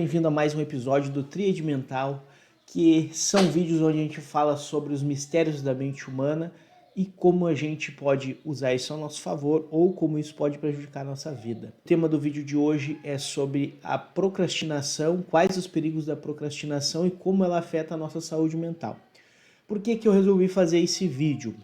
bem-vindo a mais um episódio do Tríade Mental, que são vídeos onde a gente fala sobre os mistérios da mente humana e como a gente pode usar isso a nosso favor ou como isso pode prejudicar a nossa vida. O tema do vídeo de hoje é sobre a procrastinação, quais os perigos da procrastinação e como ela afeta a nossa saúde mental. Por que que eu resolvi fazer esse vídeo?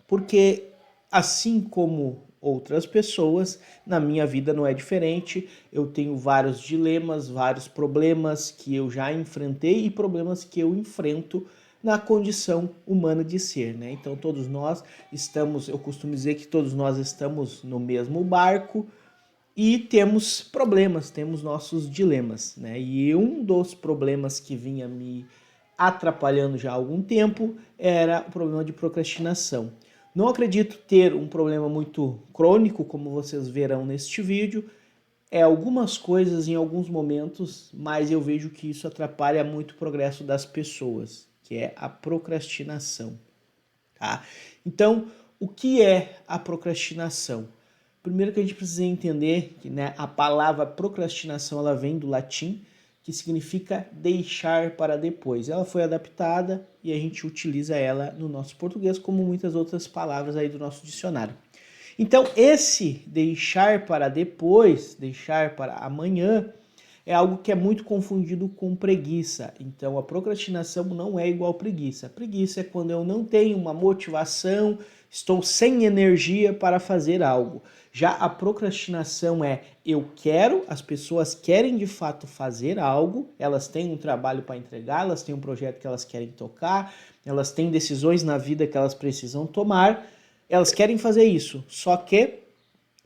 Porque assim como outras pessoas, na minha vida não é diferente. Eu tenho vários dilemas, vários problemas que eu já enfrentei e problemas que eu enfrento na condição humana de ser, né? Então todos nós estamos, eu costumo dizer que todos nós estamos no mesmo barco e temos problemas, temos nossos dilemas, né? E um dos problemas que vinha me atrapalhando já há algum tempo era o problema de procrastinação. Não acredito ter um problema muito crônico, como vocês verão neste vídeo. É algumas coisas em alguns momentos, mas eu vejo que isso atrapalha muito o progresso das pessoas, que é a procrastinação. Tá? Então, o que é a procrastinação? Primeiro que a gente precisa entender que, né, a palavra procrastinação ela vem do latim, que significa deixar para depois. Ela foi adaptada e a gente utiliza ela no nosso português como muitas outras palavras aí do nosso dicionário. Então, esse deixar para depois, deixar para amanhã, é algo que é muito confundido com preguiça. Então, a procrastinação não é igual preguiça. Preguiça é quando eu não tenho uma motivação, estou sem energia para fazer algo. Já a procrastinação é eu quero, as pessoas querem de fato fazer algo, elas têm um trabalho para entregar, elas têm um projeto que elas querem tocar, elas têm decisões na vida que elas precisam tomar, elas querem fazer isso, só que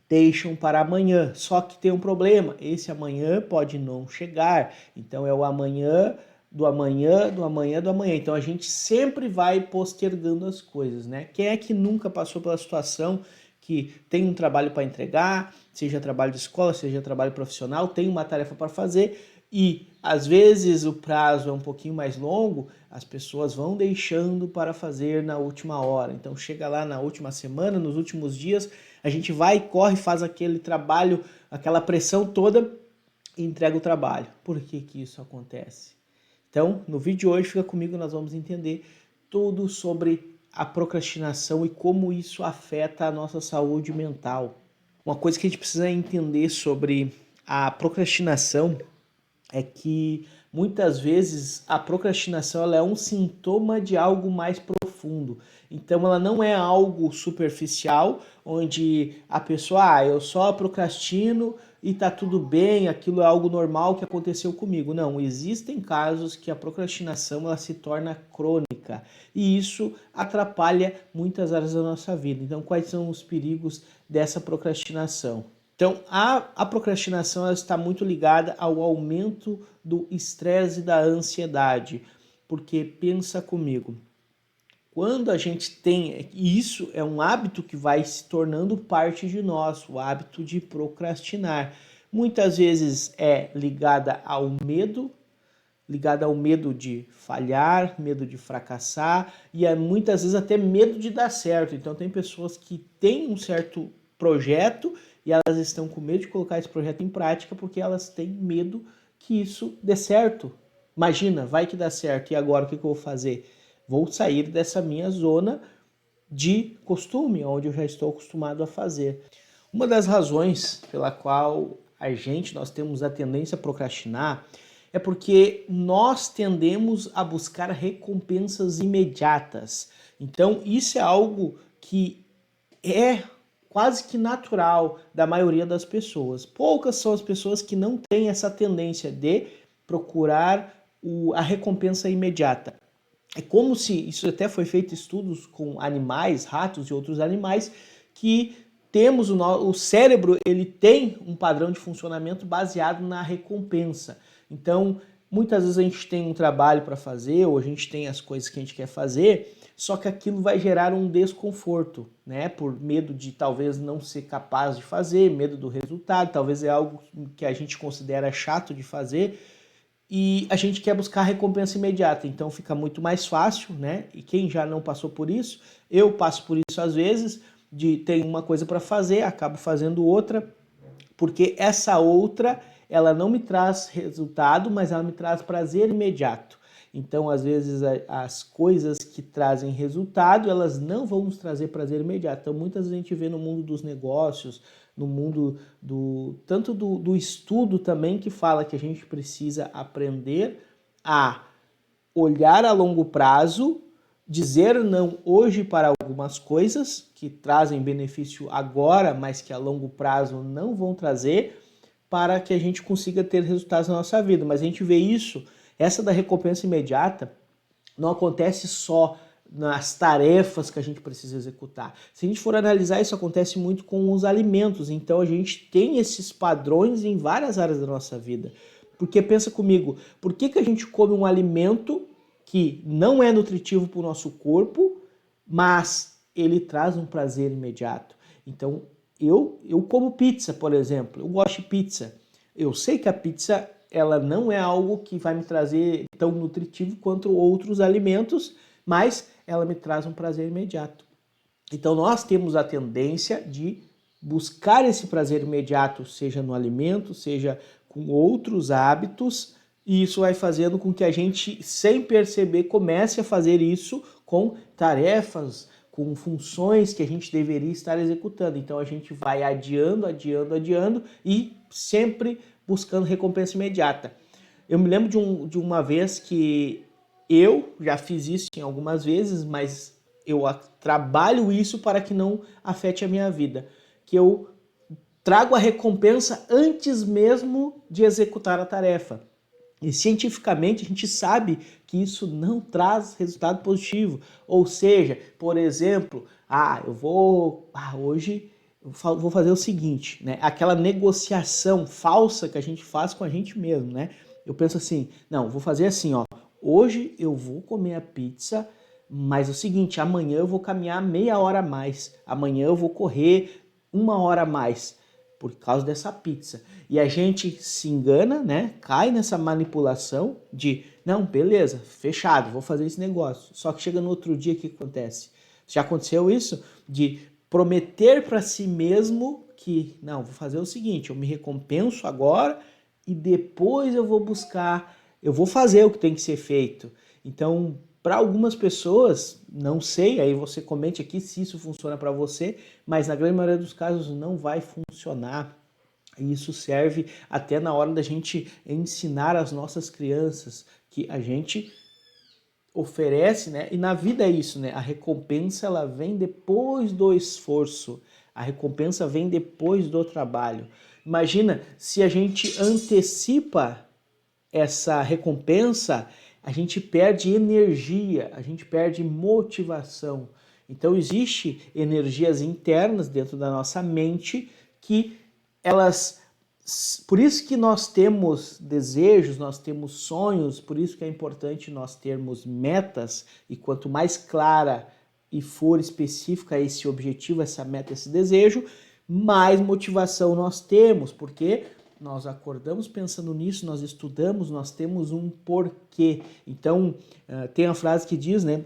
deixam para amanhã. Só que tem um problema, esse amanhã pode não chegar, então é o amanhã do amanhã, do amanhã, do amanhã. Então a gente sempre vai postergando as coisas, né? Quem é que nunca passou pela situação que tem um trabalho para entregar, seja trabalho de escola, seja trabalho profissional, tem uma tarefa para fazer e às vezes o prazo é um pouquinho mais longo, as pessoas vão deixando para fazer na última hora. Então chega lá na última semana, nos últimos dias, a gente vai, corre, faz aquele trabalho, aquela pressão toda e entrega o trabalho. Por que que isso acontece? Então, no vídeo de hoje, fica comigo, nós vamos entender tudo sobre a procrastinação e como isso afeta a nossa saúde mental. Uma coisa que a gente precisa entender sobre a procrastinação é que muitas vezes a procrastinação ela é um sintoma de algo mais profundo. Então ela não é algo superficial, onde a pessoa, eu só procrastino e tá tudo bem, aquilo é algo normal que aconteceu comigo. Não, existem casos que a procrastinação ela se torna crônica e isso atrapalha muitas áreas da nossa vida. Então quais são os perigos dessa procrastinação? Então, a procrastinação ela está muito ligada ao aumento do estresse e da ansiedade, porque pensa comigo, quando a gente tem, e isso é um hábito que vai se tornando parte de nós, o hábito de procrastinar. Muitas vezes é ligada ao medo de falhar, medo de fracassar e muitas vezes até medo de dar certo. Então tem pessoas que têm um certo projeto e elas estão com medo de colocar esse projeto em prática porque elas têm medo que isso dê certo. Imagina, vai que dá certo e agora o que eu vou fazer? Vou sair dessa minha zona de costume, onde eu já estou acostumado a fazer. Uma das razões pela qual nós temos a tendência a procrastinar é porque nós tendemos a buscar recompensas imediatas. Então, isso é algo que é quase que natural da maioria das pessoas. Poucas são as pessoas que não têm essa tendência de procurar a recompensa imediata. É como se, isso até foi feito estudos com animais, ratos e outros animais, que temos o cérebro, ele tem um padrão de funcionamento baseado na recompensa. Então, muitas vezes a gente tem um trabalho para fazer, ou a gente tem as coisas que a gente quer fazer, só que aquilo vai gerar um desconforto, né? Por medo de talvez não ser capaz de fazer, medo do resultado, talvez é algo que a gente considera chato de fazer, e a gente quer buscar recompensa imediata, então fica muito mais fácil, né? E quem já não passou por isso, eu passo por isso às vezes, de ter uma coisa para fazer, acabo fazendo outra, porque essa outra ela não me traz resultado, mas ela me traz prazer imediato. Então, às vezes, as coisas que trazem resultado, elas não vão nos trazer prazer imediato. Então, muitas vezes a gente vê no mundo dos negócios, no mundo tanto do estudo também, que fala que a gente precisa aprender a olhar a longo prazo, dizer não hoje para algumas coisas que trazem benefício agora, mas que a longo prazo não vão trazer, para que a gente consiga ter resultados na nossa vida. Mas a gente vê isso, essa da recompensa imediata, não acontece só nas tarefas que a gente precisa executar. Se a gente for analisar, isso acontece muito com os alimentos. Então a gente tem esses padrões em várias áreas da nossa vida. Porque pensa comigo, por que a gente come um alimento que não é nutritivo para o nosso corpo, mas ele traz um prazer imediato? Então, eu como pizza, por exemplo, eu gosto de pizza. Eu sei que a pizza ela não é algo que vai me trazer tão nutritivo quanto outros alimentos, mas ela me traz um prazer imediato. Então nós temos a tendência de buscar esse prazer imediato, seja no alimento, seja com outros hábitos, e isso vai fazendo com que a gente, sem perceber, comece a fazer isso com tarefas, com funções que a gente deveria estar executando. Então a gente vai adiando e sempre buscando recompensa imediata. Eu me lembro de uma vez que eu já fiz isso em algumas vezes, mas eu trabalho isso para que não afete a minha vida. Que eu trago a recompensa antes mesmo de executar a tarefa. E cientificamente a gente sabe que isso não traz resultado positivo. Ou seja, por exemplo, hoje eu vou fazer o seguinte, né? Aquela negociação falsa que a gente faz com a gente mesmo, né? Eu penso assim, não, vou fazer assim, ó. Hoje eu vou comer a pizza, mas é o seguinte, amanhã eu vou caminhar meia hora a mais. Amanhã eu vou correr 1 hora a mais por causa dessa pizza. E a gente se engana, né? Cai nessa manipulação de, não, beleza, fechado, vou fazer esse negócio. Só que chega no outro dia, o que acontece? Já aconteceu isso? De prometer para si mesmo que, não, vou fazer o seguinte, eu me recompenso agora e depois eu vou buscar, eu vou fazer o que tem que ser feito. Então, para algumas pessoas, não sei, aí você comente aqui se isso funciona para você, mas na grande maioria dos casos não vai funcionar. E isso serve até na hora da gente ensinar as nossas crianças que a gente oferece, né? E na vida é isso, né? A recompensa ela vem depois do esforço. A recompensa vem depois do trabalho. Imagina se a gente antecipa essa recompensa, a gente perde energia, a gente perde motivação. Então existe energias internas dentro da nossa mente que elas, por isso que nós temos desejos, nós temos sonhos, por isso que é importante nós termos metas, e quanto mais clara e for específica esse objetivo, essa meta, esse desejo, mais motivação nós temos, porque nós acordamos pensando nisso, nós estudamos, nós temos um porquê. Então, tem a frase que diz, né,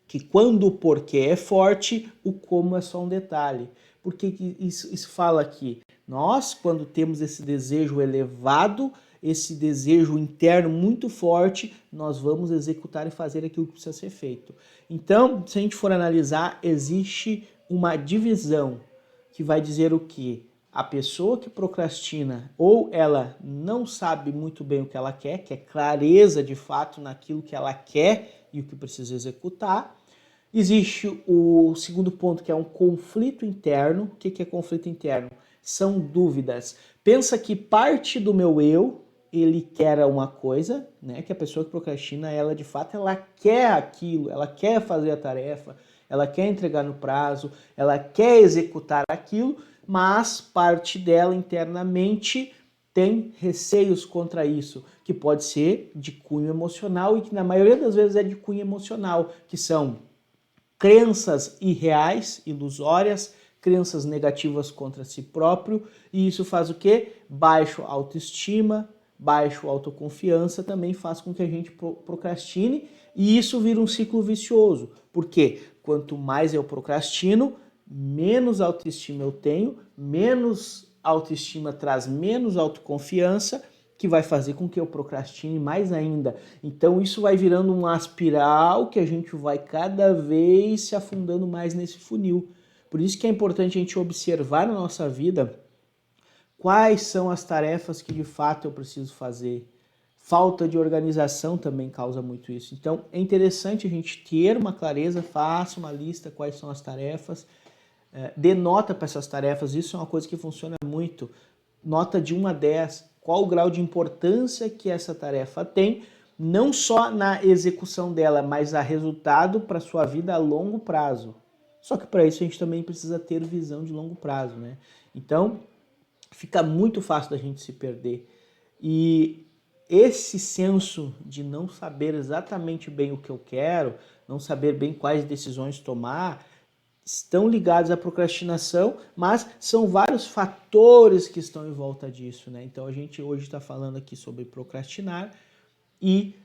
que quando o porquê é forte, o como é só um detalhe. Por que isso fala aqui? Nós, quando temos esse desejo elevado, esse desejo interno muito forte, nós vamos executar e fazer aquilo que precisa ser feito. Então, se a gente for analisar, existe uma divisão que vai dizer o quê? A pessoa que procrastina, ou ela não sabe muito bem o que ela quer clareza de fato naquilo que ela quer e o que precisa executar. Existe o segundo ponto, que é um conflito interno. O que é conflito interno? São dúvidas. Pensa que parte do meu eu, ele quer uma coisa, né? Que a pessoa que procrastina, ela de fato, ela quer aquilo, ela quer fazer a tarefa, ela quer entregar no prazo, ela quer executar aquilo, mas parte dela internamente tem receios contra isso, que pode ser de cunho emocional e que na maioria das vezes é de cunho emocional, que são crenças irreais, ilusórias, crenças negativas contra si próprio, e isso faz o quê? Baixo autoestima, baixo autoconfiança, também faz com que a gente procrastine, e isso vira um ciclo vicioso. Por quê? Quanto mais eu procrastino, menos autoestima eu tenho, menos autoestima traz menos autoconfiança, que vai fazer com que eu procrastine mais ainda. Então isso vai virando uma espiral que a gente vai cada vez se afundando mais nesse funil. Por isso que é importante a gente observar na nossa vida quais são as tarefas que de fato eu preciso fazer. Falta de organização também causa muito isso. Então é interessante a gente ter uma clareza, faça uma lista quais são as tarefas, dê nota para essas tarefas, isso é uma coisa que funciona muito. Nota de 1 a 10, qual o grau de importância que essa tarefa tem, não só na execução dela, mas a resultado para a sua vida a longo prazo. Só que para isso a gente também precisa ter visão de longo prazo, né? Então, fica muito fácil da gente se perder. E esse senso de não saber exatamente bem o que eu quero, não saber bem quais decisões tomar, estão ligados à procrastinação, mas são vários fatores que estão em volta disso, né? Então a gente hoje está falando aqui sobre procrastinar e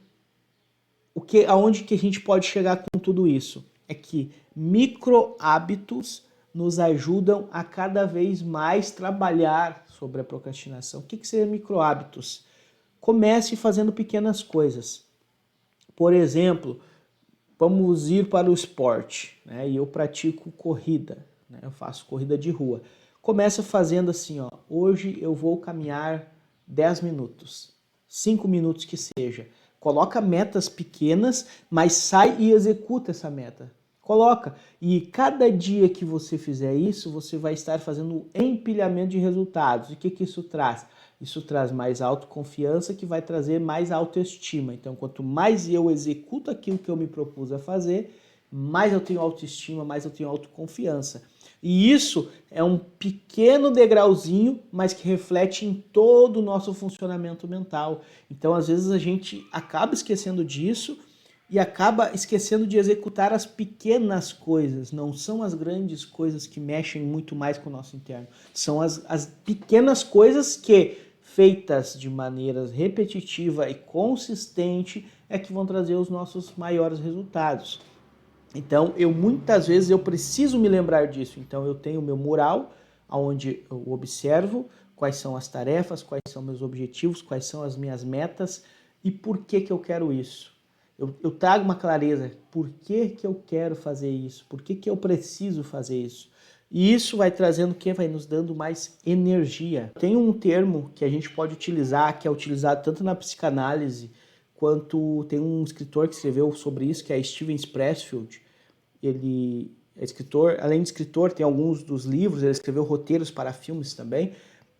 aonde que a gente pode chegar com tudo isso? É que micro hábitos nos ajudam a cada vez mais trabalhar sobre a procrastinação. O que seriam micro hábitos? Comece fazendo pequenas coisas. Por exemplo, vamos ir para o esporte, né? E eu pratico corrida, né? Eu faço corrida de rua. Começa fazendo assim, ó, hoje eu vou caminhar 10 minutos, 5 minutos que seja. Coloca metas pequenas, mas sai e executa essa meta. Coloca. E cada dia que você fizer isso, você vai estar fazendo um empilhamento de resultados. E o que isso traz? Isso traz mais autoconfiança, que vai trazer mais autoestima. Então, quanto mais eu executo aquilo que eu me propus a fazer, mais eu tenho autoestima, mais eu tenho autoconfiança. E isso é um pequeno degrauzinho, mas que reflete em todo o nosso funcionamento mental. Então, às vezes, a gente acaba esquecendo disso e acaba esquecendo de executar as pequenas coisas. Não são as grandes coisas que mexem muito mais com o nosso interno. São as pequenas coisas que, feitas de maneira repetitiva e consistente, é que vão trazer os nossos maiores resultados. Então, muitas vezes eu preciso me lembrar disso. Então, eu tenho o meu mural, onde eu observo quais são as tarefas, quais são meus objetivos, quais são as minhas metas e por que eu quero isso. Eu trago uma clareza, por que eu quero fazer isso? Por que eu preciso fazer isso? E isso vai trazendo o que? Vai nos dando mais energia. Tem um termo que a gente pode utilizar, que é utilizado tanto na psicanálise, quanto tem um escritor que escreveu sobre isso, que é Steven Pressfield. Ele é escritor, além de escritor, tem alguns dos livros, ele escreveu roteiros para filmes também,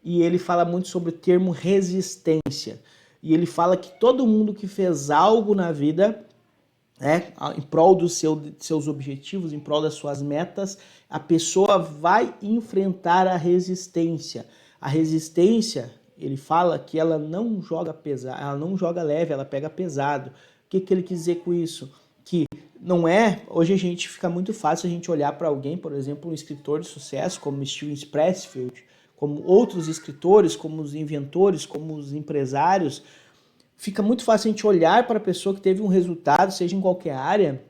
e ele fala muito sobre o termo resistência. E ele fala que todo mundo que fez algo na vida, né, em prol dos seus objetivos, em prol das suas metas, a pessoa vai enfrentar a resistência. A resistência, ele fala que ela não joga pesado, ela não joga leve, ela pega pesado. O que ele quis dizer com isso? Que não é, hoje a gente fica muito fácil a gente olhar para alguém, por exemplo, um escritor de sucesso como Steven Pressfield, como outros escritores, como os inventores, como os empresários. Fica muito fácil a gente olhar para a pessoa que teve um resultado, seja em qualquer área,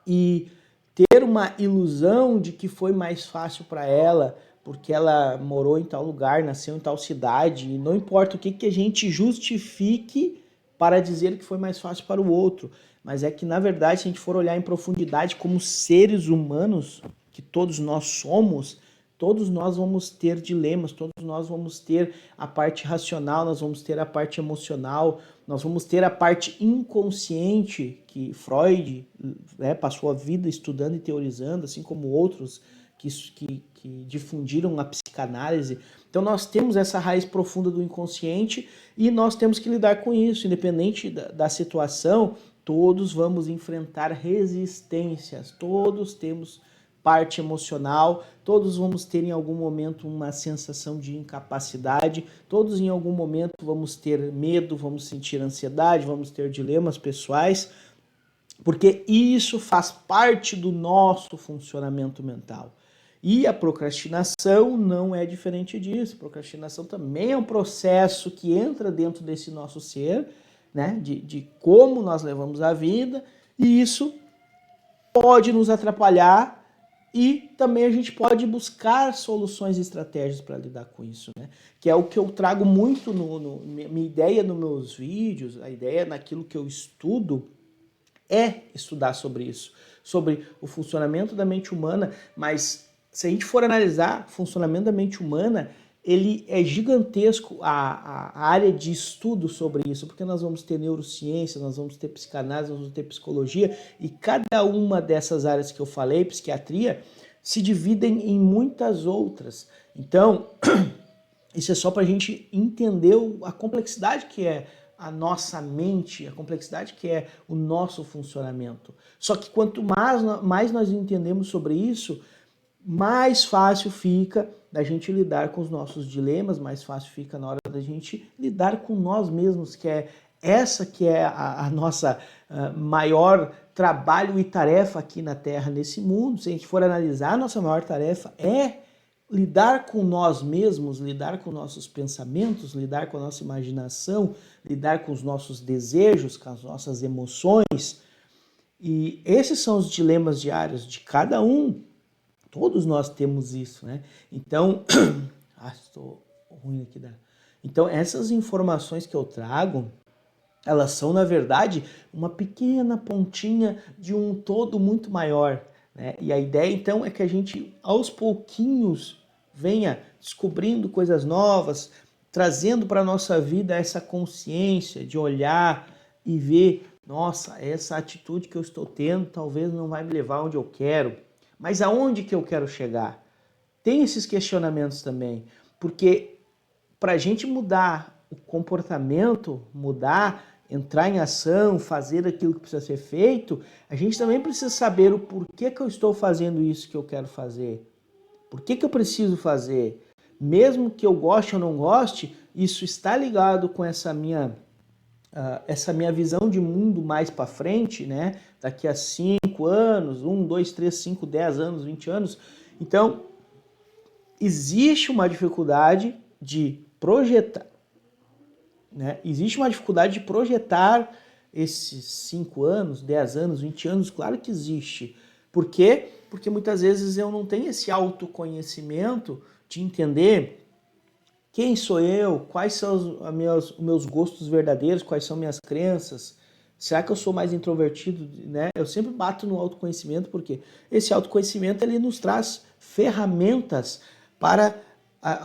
e ter uma ilusão de que foi mais fácil para ela, porque ela morou em tal lugar, nasceu em tal cidade, e não importa o que a gente justifique para dizer que foi mais fácil para o outro, mas é que, na verdade, se a gente for olhar em profundidade como seres humanos, que todos nós somos, todos nós vamos ter dilemas, todos nós vamos ter a parte racional, nós vamos ter a parte emocional, nós vamos ter a parte inconsciente, que Freud, né, passou a vida estudando e teorizando, assim como outros que difundiram a psicanálise. Então nós temos essa raiz profunda do inconsciente e nós temos que lidar com isso, independente da situação. Todos vamos enfrentar resistências, todos temos parte emocional, todos vamos ter em algum momento uma sensação de incapacidade, todos em algum momento vamos ter medo, vamos sentir ansiedade, vamos ter dilemas pessoais, porque isso faz parte do nosso funcionamento mental. E a procrastinação não é diferente disso. A procrastinação também é um processo que entra dentro desse nosso ser, né, de como nós levamos a vida, e isso pode nos atrapalhar E também a gente pode buscar soluções e estratégias para lidar com isso, né? Que é o que eu trago muito minha ideia nos meus vídeos, a ideia naquilo que eu estudo é estudar sobre isso, sobre o funcionamento da mente humana, mas se a gente for analisar o funcionamento da mente humana, ele é gigantesco a área de estudo sobre isso, porque nós vamos ter neurociência, nós vamos ter psicanálise, nós vamos ter psicologia, e cada uma dessas áreas que eu falei, psiquiatria, se dividem em muitas outras. Então, isso é só para a gente entender a complexidade que é a nossa mente, a complexidade que é o nosso funcionamento. Só que quanto mais nós entendemos sobre isso, mais fácil fica da gente lidar com os nossos dilemas, mais fácil fica na hora da gente lidar com nós mesmos, que é essa que é a nossa maior trabalho e tarefa aqui na Terra, nesse mundo. Se a gente for analisar, a nossa maior tarefa é lidar com nós mesmos, lidar com nossos pensamentos, lidar com a nossa imaginação, lidar com os nossos desejos, com as nossas emoções. E esses são os dilemas diários de cada um. Todos nós temos isso, né? Então, estou ruim aqui. Então, essas informações que eu trago, elas são, na verdade, uma pequena pontinha de um todo muito maior, né? E a ideia, então, é que a gente, aos pouquinhos, venha descobrindo coisas novas, trazendo para a nossa vida essa consciência de olhar e ver, nossa, essa atitude que eu estou tendo talvez não vai me levar onde eu quero, mas aonde que eu quero chegar? Tem esses questionamentos também, porque para a gente mudar o comportamento, entrar em ação, fazer aquilo que precisa ser feito, a gente também precisa saber o porquê que eu estou fazendo isso que eu quero fazer. Por que eu preciso fazer? Mesmo que eu goste ou não goste, isso está ligado com essa minha visão de mundo mais para frente, né? Daqui a 5 anos, 1, 2, 3, 5, 10 anos, 20 anos. Então, existe uma dificuldade de projetar, né? Existe uma dificuldade de projetar esses 5 anos, 10 anos, 20 anos, claro que existe. Por quê? Porque muitas vezes eu não tenho esse autoconhecimento de entender quem sou eu, quais são os meus gostos verdadeiros, quais são minhas crenças. Será que eu sou mais introvertido, né? Eu sempre bato no autoconhecimento porque esse autoconhecimento ele nos traz ferramentas para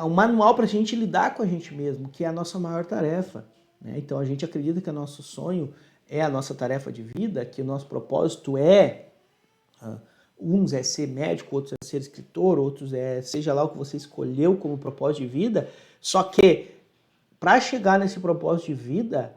um manual para a gente lidar com a gente mesmo, que é a nossa maior tarefa, né? Então a gente acredita que o nosso sonho é a nossa tarefa de vida, que o nosso propósito é uns é ser médico, outros é ser escritor, outros é seja lá o que você escolheu como propósito de vida. Só que para chegar nesse propósito de vida,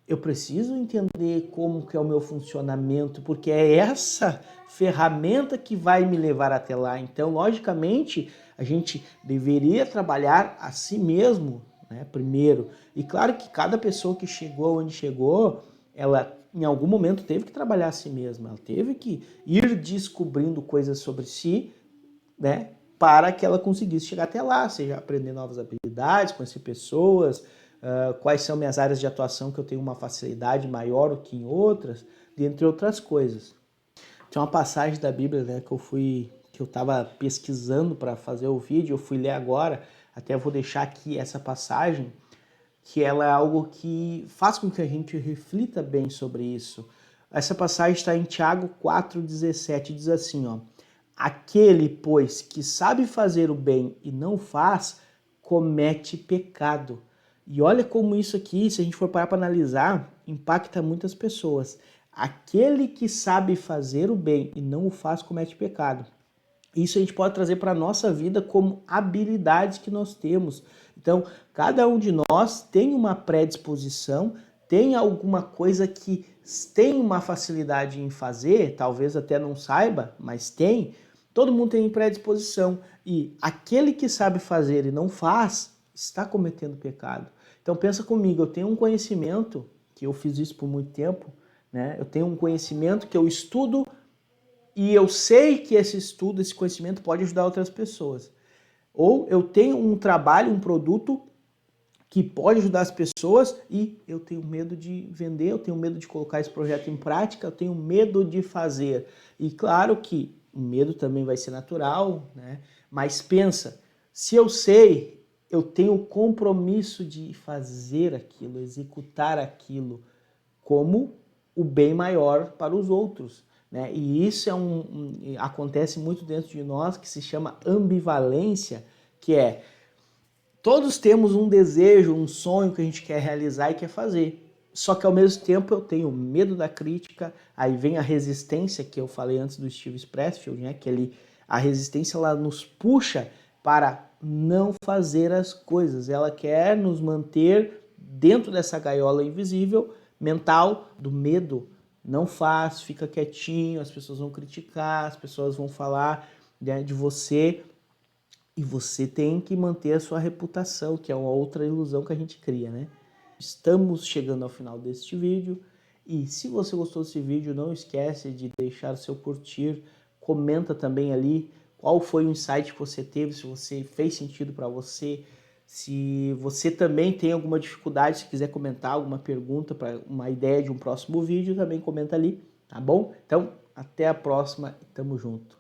eu preciso entender como que é o meu funcionamento, porque é essa ferramenta que vai me levar até lá. Então, logicamente, a gente deveria trabalhar a si mesmo, né, primeiro. E claro que cada pessoa que chegou onde chegou, ela em algum momento teve que trabalhar a si mesma, ela teve que ir descobrindo coisas sobre si, né, para que ela conseguisse chegar até lá, seja aprender novas habilidades, conhecer pessoas, quais são minhas áreas de atuação que eu tenho uma facilidade maior do que em outras, dentre outras coisas. Tem uma passagem da Bíblia, né, que eu estava pesquisando para fazer o vídeo, eu fui ler agora, até vou deixar aqui essa passagem, que ela é algo que faz com que a gente reflita bem sobre isso. Essa passagem está em Tiago 4,17, diz assim, ó: aquele, pois, que sabe fazer o bem e não faz, comete pecado. E olha como isso aqui, se a gente for parar para analisar, impacta muitas pessoas. Aquele que sabe fazer o bem e não o faz, comete pecado. Isso a gente pode trazer para a nossa vida como habilidades que nós temos. Então, cada um de nós tem uma predisposição, tem alguma coisa que tem uma facilidade em fazer, talvez até não saiba, mas tem. Todo mundo tem predisposição. E aquele que sabe fazer e não faz, está cometendo pecado. Então pensa comigo, eu tenho um conhecimento, que eu fiz isso por muito tempo, né? Eu tenho um conhecimento que eu estudo e eu sei que esse estudo, esse conhecimento pode ajudar outras pessoas. Ou eu tenho um trabalho, um produto que pode ajudar as pessoas e eu tenho medo de vender, eu tenho medo de colocar esse projeto em prática, eu tenho medo de fazer. E claro que o medo também vai ser natural, né? Mas pensa, se eu sei, eu tenho o compromisso de fazer aquilo, executar aquilo como o bem maior para os outros, né? E isso acontece muito dentro de nós, que se chama ambivalência, que é todos temos um desejo, um sonho que a gente quer realizar e quer fazer. Só que ao mesmo tempo eu tenho medo da crítica, aí vem a resistência que eu falei antes do Steve Pressfield, né? Que a resistência ela nos puxa para não fazer as coisas. Ela quer nos manter dentro dessa gaiola invisível mental do medo. Não faz, fica quietinho, as pessoas vão criticar, as pessoas vão falar, né, de você. E você tem que manter a sua reputação, que é uma outra ilusão que a gente cria, né? Estamos chegando ao final deste vídeo. E se você gostou desse vídeo, não esquece de deixar o seu curtir. Comenta também ali qual foi o insight que você teve, se você fez sentido para você. Se você também tem alguma dificuldade, se quiser comentar alguma pergunta para uma ideia de um próximo vídeo, também comenta ali, tá bom? Então, até a próxima e tamo junto.